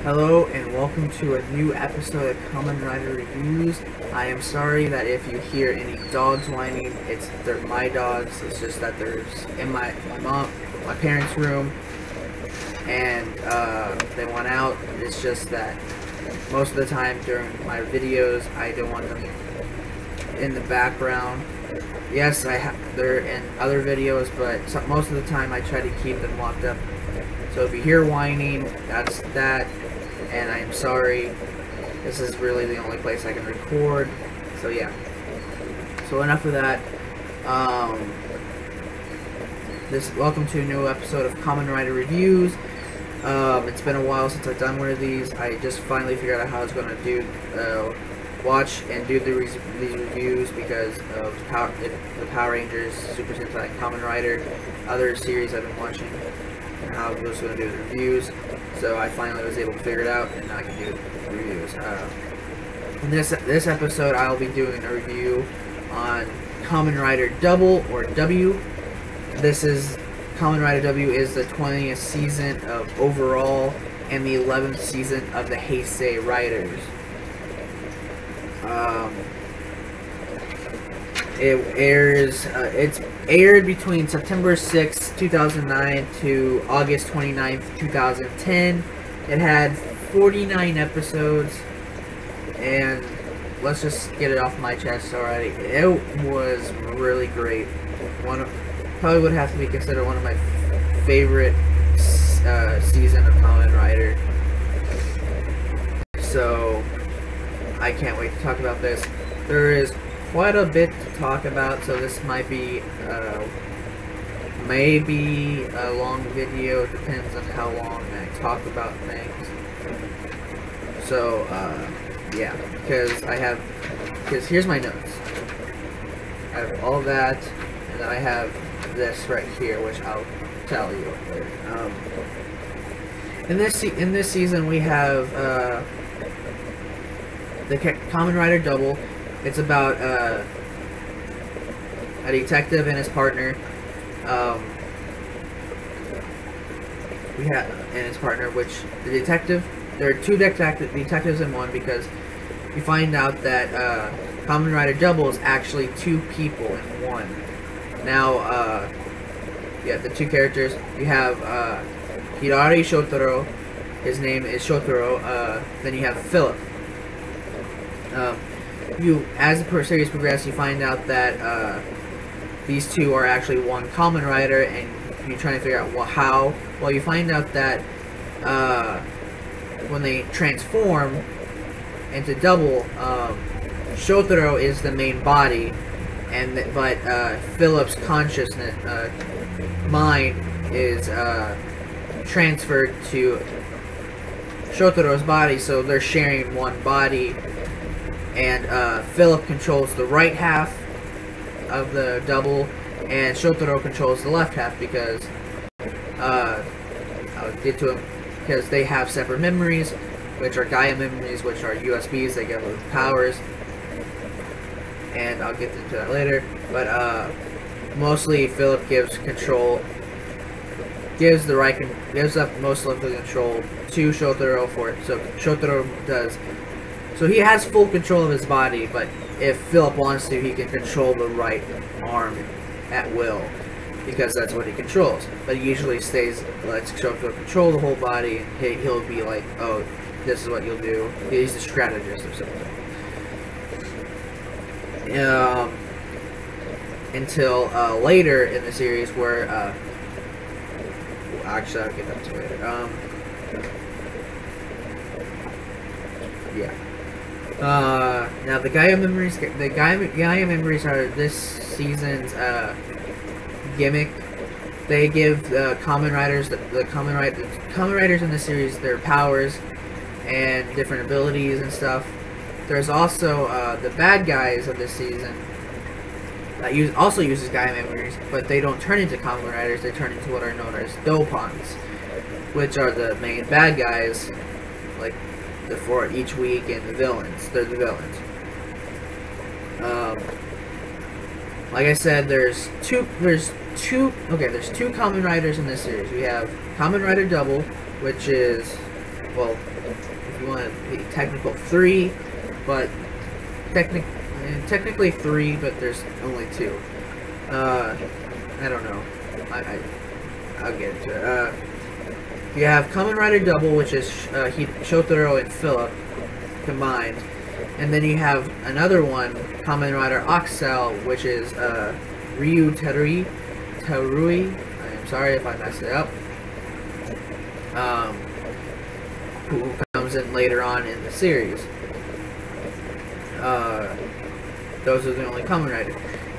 Hello and welcome to a new episode of Kamen Rider Reviews. I am sorry that if you hear any dogs whining, they're my dogs. It's just that there's in my parents' room, and they want out. It's just that most of the time during my videos, I don't want them in the background. Yes, they're in other videos, but most of the time I try to keep them locked up. So if you hear whining, that's that. And I'm sorry, this is really the only place I can record, so yeah. So enough of that. Welcome to a new episode of Kamen Rider Reviews. It's been a while since I've done one of these. I just finally figured out how I was going to do, watch and do these reviews because of the Power Rangers, Super Sentai, Kamen Rider, other series I've been watching, and how I was going to do the reviews. So I finally was able to figure it out, and now I can do reviews. In this episode, I'll be doing a review on Kamen Rider W. Kamen Rider W is the 20th season of overall and the 11th season of the Heisei Riders. It's aired between September 6, 2009 to August 29th, 2010. It had 49 episodes, and let's just get it off my chest already. It was really great. Probably would have to be considered one of my favorite season of Kamen Rider. So I can't wait to talk about this. There is quite a bit to talk about, so this might be maybe a long video. Depends on how long I talk about things. So yeah, because here's my notes. I have all that, and then I have this right here, which I'll tell you later. In this season, we have the Kamen Rider W. It's about a detective and his partner. Which the detective, there are two detectives in one, because you find out that Kamen Rider W is actually two people in one. Now, yeah, the two characters, you have Hirari Shotaro, his name is Shotaro, then you have Philip. As the series progresses, you find out that these two are actually one Kamen Rider, and you're trying to figure out how. Well, you find out that when they transform into W, Shotaro is the main body, but Philip's consciousness, mind, is transferred to Shotaro's body, so they're sharing one body. And Philip controls the right half of the W, and Shotaro controls the left half, because I'll get to them, because they have separate memories, which are Gaia memories, which are USBs. They get with powers, and I'll get into that later. But mostly Philip gives up most of the control to Shotaro for it. So Shotaro does. So he has full control of his body, but if Philip wants to, he can control the right arm at will, because that's what he controls. But he usually lets Shotaro control the whole body, and he'll be like, oh, this is what you'll do. He's a strategist or something. Until later in the series, where actually I'll get that to later. Yeah. Now the Gaia memories are this season's gimmick. They give Kamen Riders the Kamen Riders in the series their powers and different abilities and stuff. There's also the bad guys of this season that also uses Gaia memories, but they don't turn into Kamen Riders. They turn into what are known as Dopons, which are the main bad guys, like for each week, and the villains. They're the villains. Like I said, there's two Kamen Riders in this series. We have Kamen Rider W, which is well, if you want to be technical, 3, but technically 3, but there's only 2. I don't know. I'll get into it. You have Kamen Rider W, which is Shotaro and Philip combined, and then you have another one, Kamen Rider Oxel, which is Ryu Terui. I am sorry if I messed it up. Who comes in later on in the series. Those are the only Kamen Rider.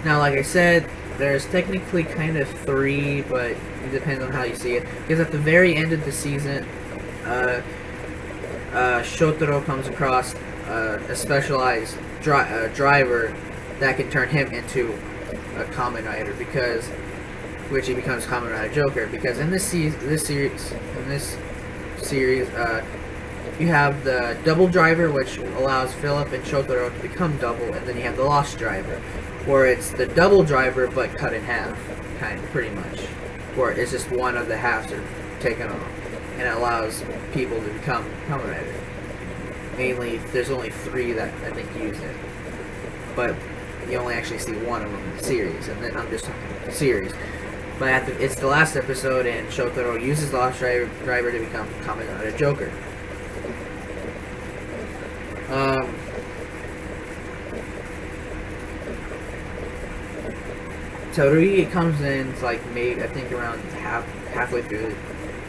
Now, like I said, there's technically kind of 3, but it depends on how you see it. Because at the very end of the season, Shotaro comes across a specialized driver that can turn him into a Kamen Rider, which he becomes Kamen Rider Joker. Because in this series, you have the double driver, which allows Philip and Shotaro to become double, and then you have the lost driver, where it's the double driver but cut in half, pretty much, where it's just one of the halves are taken off, and it allows people to become Kamen Rider. Mainly, there's only 3 that I think use it, but you only actually see one of them in the series, and then I'm just talking about the series. But it's the last episode, and Shotaro uses the lost driver to become Kamen Rider Joker. Terui comes in, it's like made, I think, around halfway through,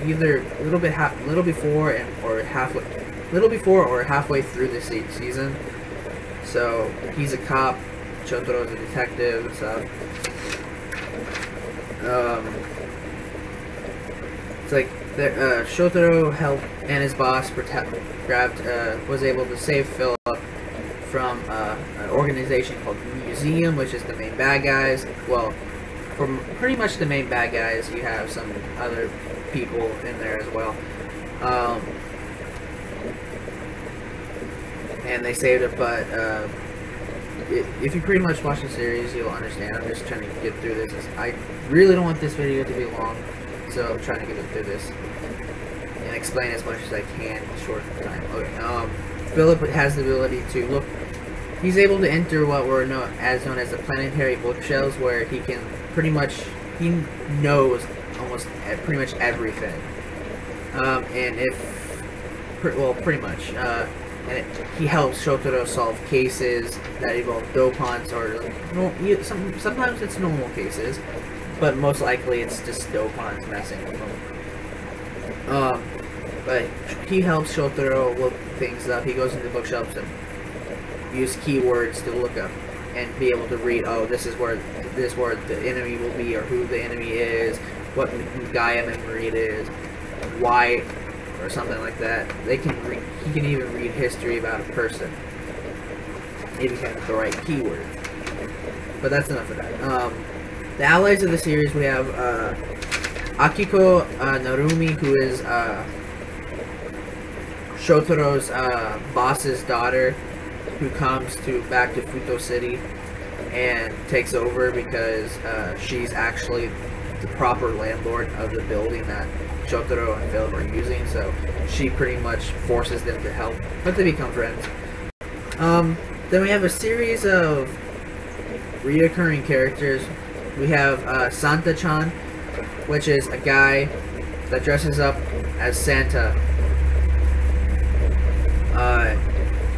either a little before or halfway through the season. So he's a cop, Shotaro's a detective and stuff. It's like Shotaro helped, and his boss was able to save Philip from an organization called Museum, which is the main bad guys. Well, from pretty much the main bad guys, you have some other people in there as well. And they saved it, but if you pretty much watch the series, you'll understand. I'm just trying to get through this. I really don't want this video to be long, so I'm trying to get through this and explain as much as I can in a short time. Okay. Philip has the ability to look. He's able to enter what were known as the planetary bookshelves, where he can he knows almost pretty much everything. And pretty much. And he helps Shotaro solve cases that involve dopants, or sometimes it's normal cases, but most likely it's just dopants messing with them. But he helps Shotaro look things up. He goes into bookshelves and use keywords to look up and be able to read, oh, this is where the enemy will be, or who the enemy is, what Gaia memory it is, why, or something like that. He can even read history about a person if he has the right keyword. But that's enough of that. The allies of the series, we have Akiko Narumi, who is Shotaro's boss's daughter, who comes back to Futo City and takes over because she's actually the proper landlord of the building that Shotaro and Philip are using, so she pretty much forces them to help, but they become friends. Then we have a series of reoccurring characters. We have Santa-chan, which is a guy that dresses up as Santa,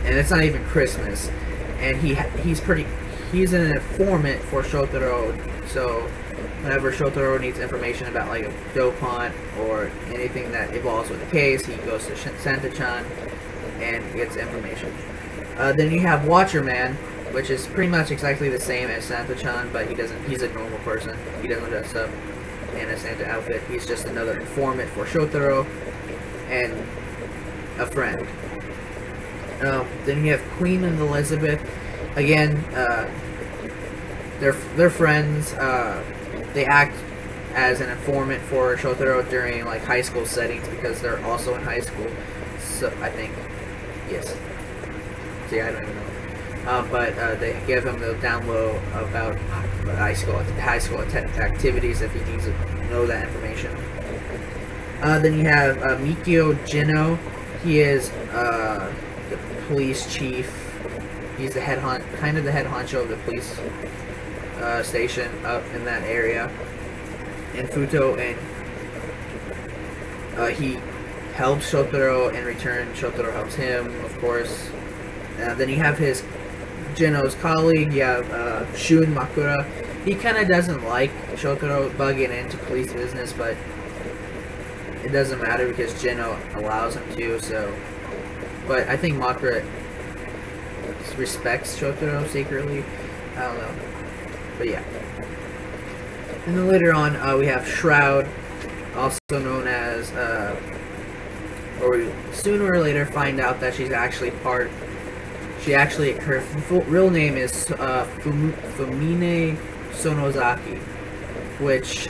and it's not even Christmas, and he's an informant for Shotaro, so whenever Shotaro needs information about like a dopant or anything that involves with the case, he goes to Santa-chan and gets information. Then you have Watcher-man, which is pretty much exactly the same as Santa-chan, but he's a normal person. He doesn't dress up in a Santa outfit. He's just another informant for Shotaro and a friend. Then you have Queen and Elizabeth. Again, they're friends. They act as an informant for Shotaro during like high school settings because they're also in high school. So I think, yes. See, I don't even know. But they give him the down low about high school activities if he needs to know that information. Then you have Mikio Jino, he is the police chief. He's the kind of the head honcho of the police station up in that area in Futo, and he helps Shotaro. In return, Shotaro helps him, of course. Then you have his Geno's colleague. You have Shun Makura. He kind of doesn't like Shotaro bugging into police business, but it doesn't matter because Geno allows him to. So, but I think Makura respects Shotaro secretly. I don't know, but yeah. And then later on, we have Shroud, also known as, or we sooner or later find out that she's actually her real name is Fumine Sonozaki, which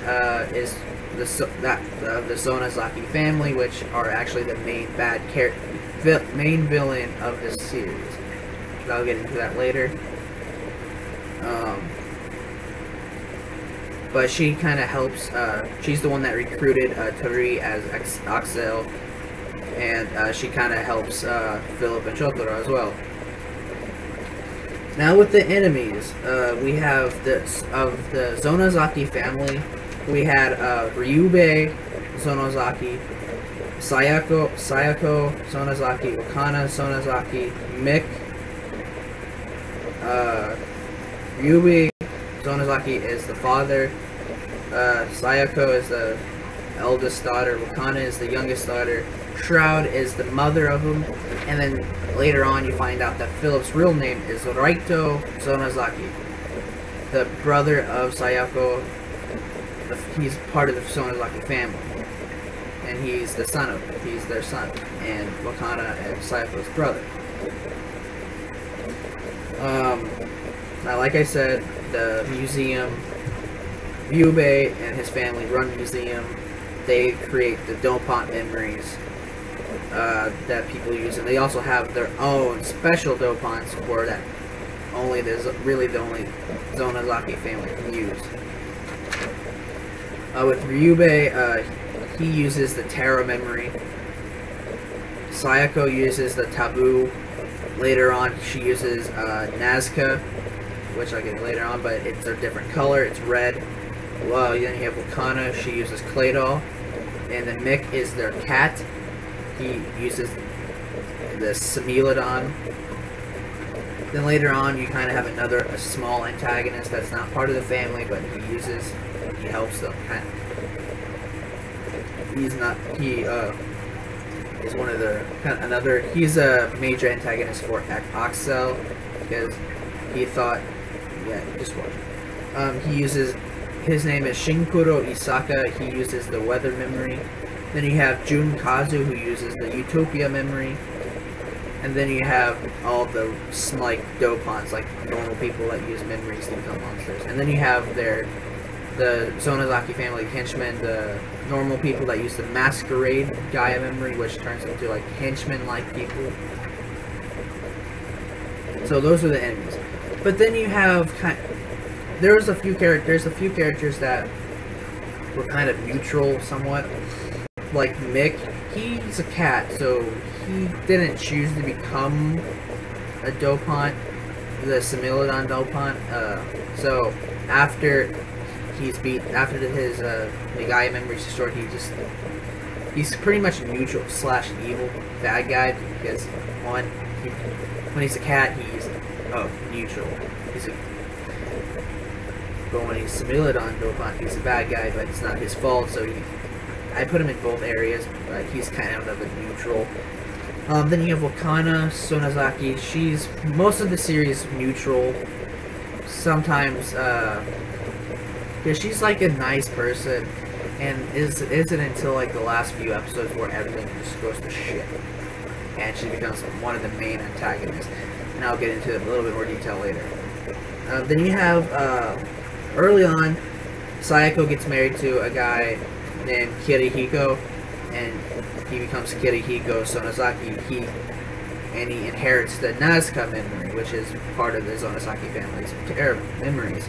is the Sonozaki family, which are actually the main main villain of this series. I'll get into that later. But she kind of helps. She's the one that recruited Tori as Axel, and she kind of helps Philip and Shotaro as well. Now with the enemies, we have of the Sonozaki family. We had Ryubei Sonozaki, Sayako Sonozaki, Wakana Sonozaki, Mick. Ryubei Sonozaki is the father. Sayako is the eldest daughter. Wakana is the youngest daughter. Shroud is the mother of him. And then later on you find out that Philip's real name is Raito Sonozaki, the brother of Sayako. He's part of the Sonozaki family. And he's their son. And Wakana and Sayako's brother. Now, like I said, the museum, Ryubei and his family run the museum. They create the Dopant memories that people use, and they also have their own special Dopants for that only really the only Sonozaki family can use. With Ryubei, he uses the Terra memory. Sayako uses the Taboo. Later on, she uses Nazca, which I'll get to later on, but it's a different color. It's red. Well, then you have Wakana. She uses Claydol. And then Mick is their cat. He uses the Similodon. Then later on, you kind of have a small antagonist that's not part of the family, but he helps them. He is one of the, he's a major antagonist for Axel, because he thought, his name is Shinkuro Isaka. He uses the weather memory. Then you have Jun Kazu, who uses the Utopia memory. And then you have all the Dopants, like normal people that use memories to become monsters. And then you have the Sonozaki family henchmen, the normal people that use the Masquerade Gaia memory, which turns into like henchmen-like people. So those are the enemies. But then you have there's a few characters that were kind of neutral somewhat. Like Mick, he's a cat, so he didn't choose to become a Dopant, the Similodon Dopant. So after his Gaia memories destroyed, he's pretty much neutral / evil bad guy, because when he's a cat, he's neutral. But when he's Similodon Dopant, he's a bad guy, but it's not his fault. So I put him in both areas, but he's kind of a neutral. Then you have Wakana Sonozaki. She's most of the series neutral. Sometimes, she's like a nice person, and isn't until like the last few episodes where everything just goes to shit, and she becomes one of the main antagonists. And I'll get into a little bit more detail later. Then you have early on, Sayako gets married to a guy named Kirihiko, and he becomes Kirihiko Sonozaki. He inherits the Nazca memory, which is part of the Sonozaki family's memories.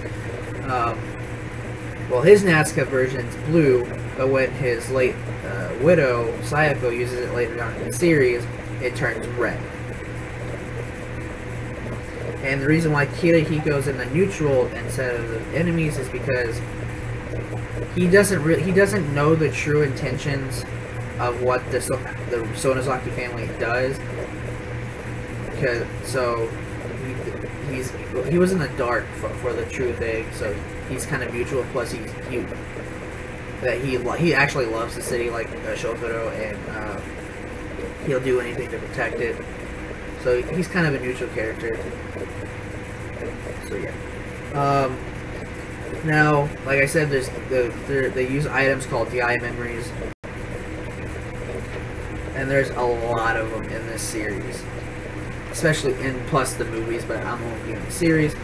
Well, his Nazca version's blue, but when his late Widow, Sayako, uses it later on in the series, it turns red. And the reason why Kirihiko's in the neutral instead of the enemies is because he doesn't know the true intentions of what the Sonozaki family does. He was in the dark for the true thing, so he's kind of neutral. Plus, he actually loves the city like Shotaro, and he'll do anything to protect it. So he's kind of a neutral character. So yeah. Now, like I said, they use items called DI memories, and there's a lot of them in this series, especially plus the movies. But I'm only doing the series,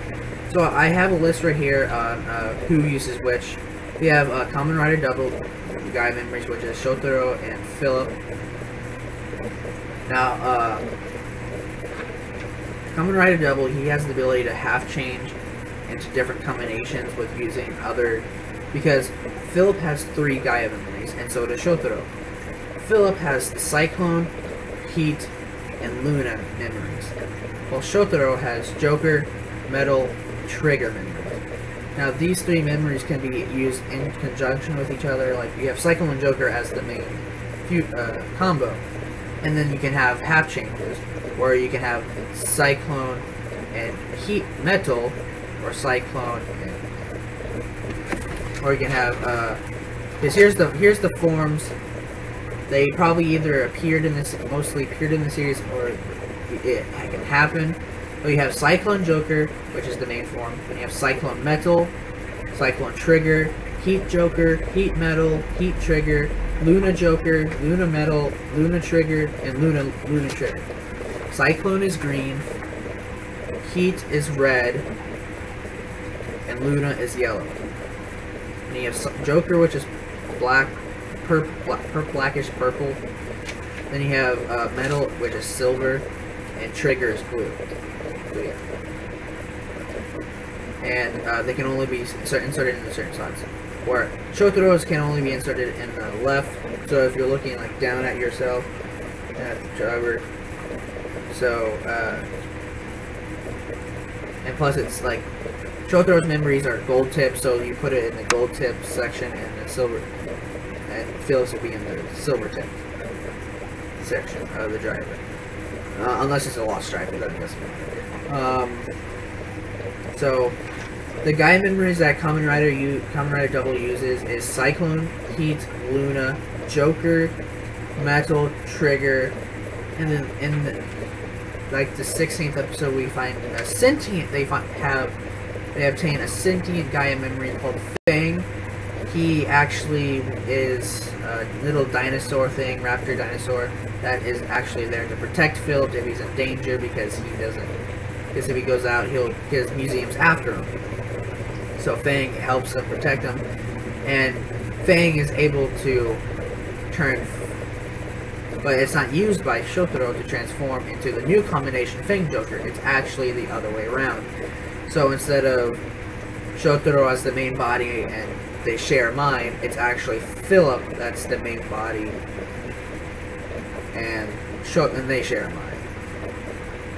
so I have a list right here on who uses which. We have Kamen Rider W DI memories, which is Shotaro and Philip. Now, Kamen Rider W, he has the ability to half change into different combinations with using other, because Philip has 3 Gaia memories, and so does Shotaro. Philip has the Cyclone, Heat, and Luna memories, while Shotaro has Joker, Metal, Trigger memories. Now these 3 memories can be used in conjunction with each other, like you have Cyclone and Joker as the main combo, and then you can have half changes, where you can have Cyclone and Heat Metal, or Cyclone and, or you can have because here's the forms. They probably either mostly appeared in the series, or it can happen. So you have Cyclone Joker, which is the main form. Then you have Cyclone Metal, Cyclone Trigger, Heat Joker, Heat Metal, Heat Trigger, Luna Joker, Luna Metal, Luna Trigger, and Luna Trigger. Cyclone is green, Heat is red, and Luna is yellow. And you have Joker, which is blackish purple. Then you have Metal, which is silver, and Trigger is blue. So, yeah. And they can only be inserted in certain slots. Where Shotaro's can only be inserted in the left. So if you're looking like down at yourself, at the driver. So and plus it's like Shotaro's memories are gold tip, so you put it in the gold tip section, and the silver, and Phil's will be in the silver tip section of the driver. Unless it's a lost striker, that doesn't matter. So the Gaia memories that Kamen Rider W uses is Cyclone, Heat, Luna, Joker, Metal, Trigger, and then in the 16th episode we find a sentient. They obtain a sentient Gaia memory called Fang. He actually is a little dinosaur thing, raptor dinosaur, that is actually there to protect Philip if he's in danger, because if he goes out, his museum's after him. So Fang helps him protect him, and Fang is able to turn, but it's not used by Shotaro to transform into the new combination Fang Joker. It's actually the other way around. So instead of Shotaro as the main body and they share mind, it's actually Philip that's the main body, and they share a mind,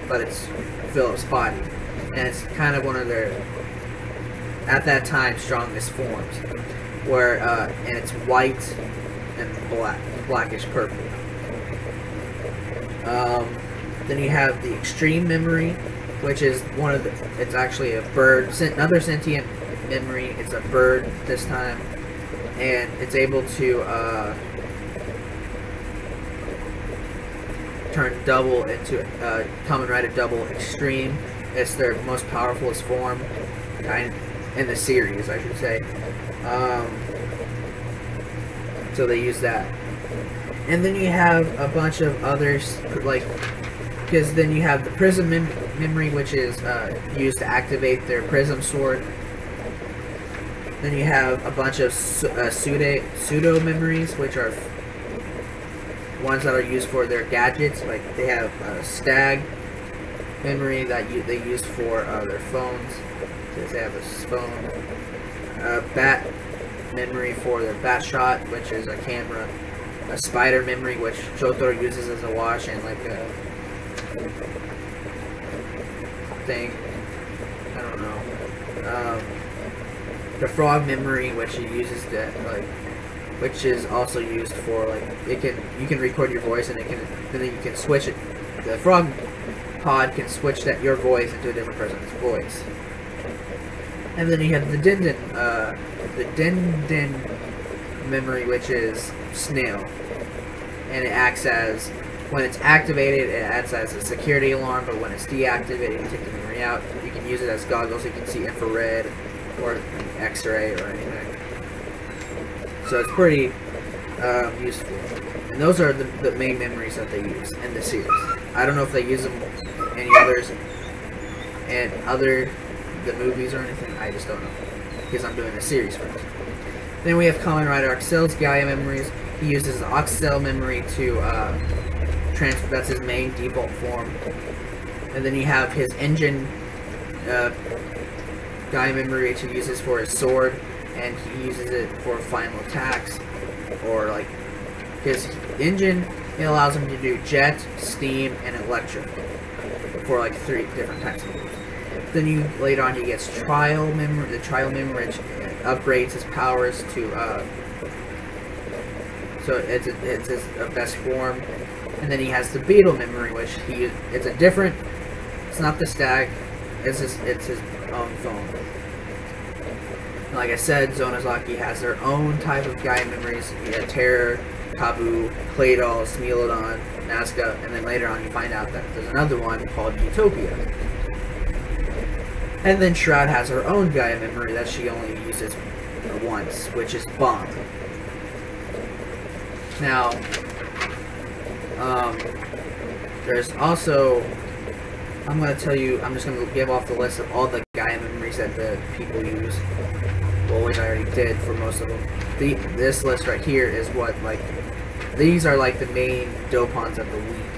but it's Philip's body, and it's kind of one of their, at that time, strongest forms, where and it's white and blackish purple. Then you have the extreme memory, which is it's actually a bird, another sentient memory. It's a bird this time, and it's able to turn double into Kamen Rider Double Extreme. It's their most powerful form in the series, I should say. So they use that, and then you have a bunch of others, like, because then you have the Prism memory, which is used to activate their Prism Sword. Then you have a bunch of pseudo memories, which are ones that are used for their gadgets. Like they have Stag memory that they use for their phones, because they have a phone. Bat memory for their Bat Shot, which is a camera. a spider memory, which Jotaro uses as a wash, and like a thing. I don't know. The frog memory, which he uses to which is also used for like you can record your voice, and then you can switch it. The frog pod can switch your voice into a different person's voice. And then you have the Dindin memory, which is snail, and it acts as, when it's activated, it acts as a security alarm, but when it's deactivated, you take the memory out. You can use it as goggles, so you can see infrared or X-ray or anything. So it's pretty useful. And those are the main memories that they use in the series. I don't know if they use them any others and the movies or anything. I just don't know, because I'm doing the series first. Then we have Kamen Rider Axel's Gaia memories. He uses the Axel memory to transfer. That's his main default form. And then you have his engine Gaia memory, which he uses for his sword, and he uses it for final attacks, or like his engine. It allows him to do jet, steam, and electric for like 3 different types of moves. Then later on he gets trial memory. The trial memory, which upgrades his powers to so it's his best form. And then he has the beetle memory, which it's a different. It's not the stag. It's his own phone. Like I said, Zonozaki has their own type of Gaia memories. You have Terror, Kabu, Claydol, Smilodon, Nazca, and then later on you find out that there's another one called Utopia. And then Shroud has her own Gaia memory that she only uses once, which is Bomb. Now, there's also, I'm going to tell you, I'm just going to give off the list of all the Gaia memories that the people use. Well, which I already did for most of them. This list right here is what, like, these are like the main dopons of the week.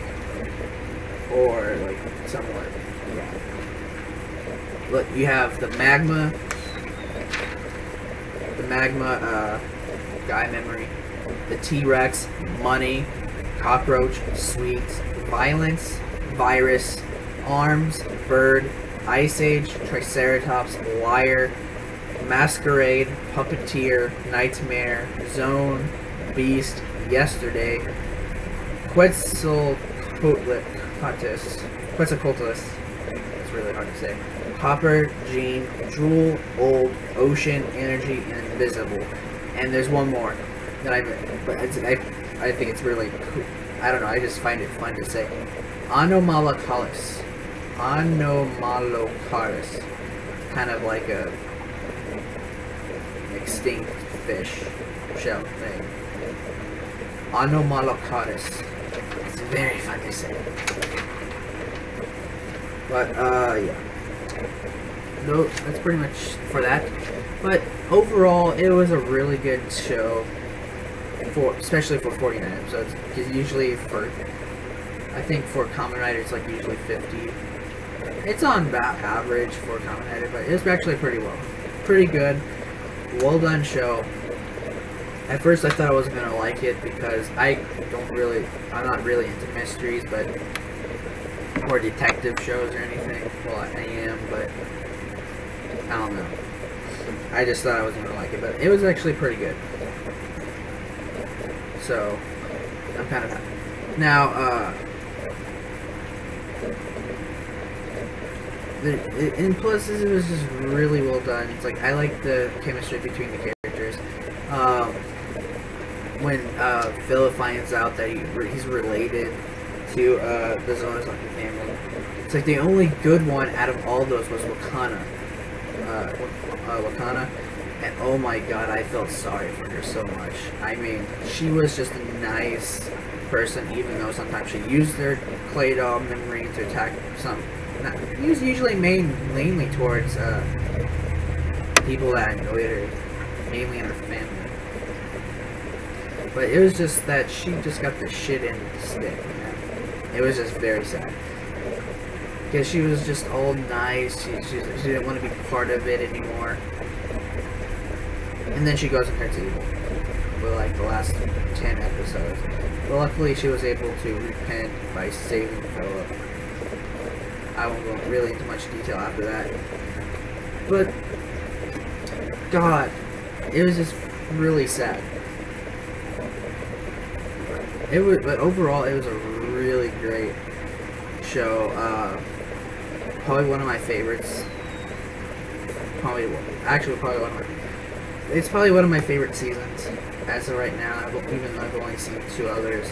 Or, like, somewhat. Yeah. Look, you have the Magma Gaia memory, the T-Rex, Money, Cockroach, Sweets, Violence, Virus, Arms, Bird, Ice Age, Triceratops, Liar, Masquerade, Puppeteer, Nightmare, Zone, Beast, Yesterday, Quetzalcoatlus, it's really hard to say, Hopper, Gene, Drool, Old, Ocean, Energy, and Invisible. And there's one more that I think it's really cool. I don't know, I just find it fun to say. Anomalocaris. Anomalocaris. Kind of like a extinct fish shell thing. Anomalocaris. It's very fun to say. But, yeah. No, that's pretty much for that. But overall, it was a really good show, especially for 49 episodes. Because usually I think for Kamen Rider, it's like usually 50. It's on about average for Kamen Rider, but it's actually pretty good. Well done show. At first, I thought I wasn't gonna like it because I'm not really into mysteries, but or detective shows or anything. Well, I am, but I don't know. I just thought I wasn't gonna like it, but it was actually pretty good. So I'm kind of happy. Now, and plus, it was just really well done. It's like, I like the chemistry between the characters. When Philip finds out that he's related to the Zonozaki family, it's like the only good one out of all those was Wakana. And oh my god, I felt sorry for her so much. I mean, she was just a nice person, even though sometimes she used her clay doll memory to attack some. He was usually mainly towards people that annoyed her, mainly in her family. But it was just that she just got the shit in the stick, man. It was just very sad. Because she was just all nice, she didn't want to be part of it anymore. And then she goes and turns evil. for like the last 10 episodes. But luckily she was able to repent by saving Philip. I won't go really into much detail after that. But God, it was just really sad. But overall, it was a really great show. Probably one of my favorites. It's probably one of my favorite seasons as of right now. Even though I've only seen 2 others.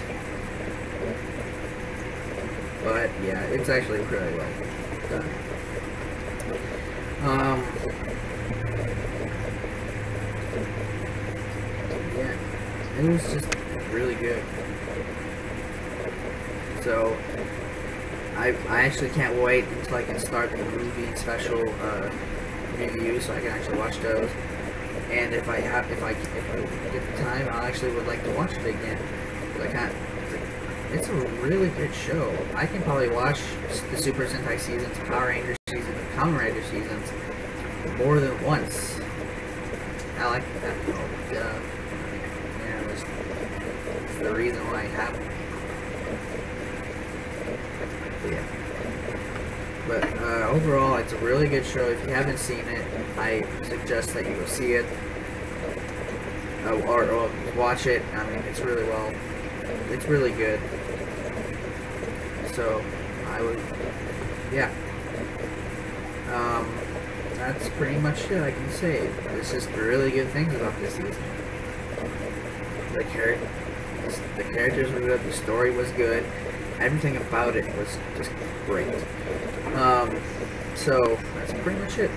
But yeah, it's actually really well done. Yeah, it was just really good. So I actually can't wait until I can start the movie special reviews, so I can actually watch those. And if I get the time, I actually would like to watch it again. It's a really good show. I can probably watch the Super Sentai seasons, Power Rangers seasons, and Kamen Rider seasons more than once. I like that. Yeah, it's the reason why I have it. But overall, it's a really good show. If you haven't seen it, I suggest that you go see it or watch it. I mean, it's really good. So I would, yeah. That's pretty much it I can say. There's just really good things about this season. The characters were good. The story was good. Everything about it was just great. So that's pretty much it.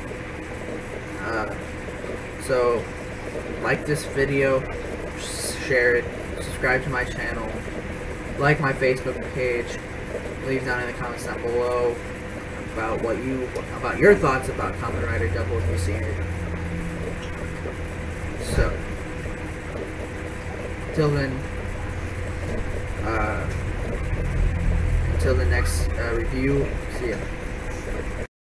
So like this video, share it, subscribe to my channel, like my Facebook page, leave down in the comments down below about your thoughts about Kamen Rider W if you've seen it. So until the next review, see ya.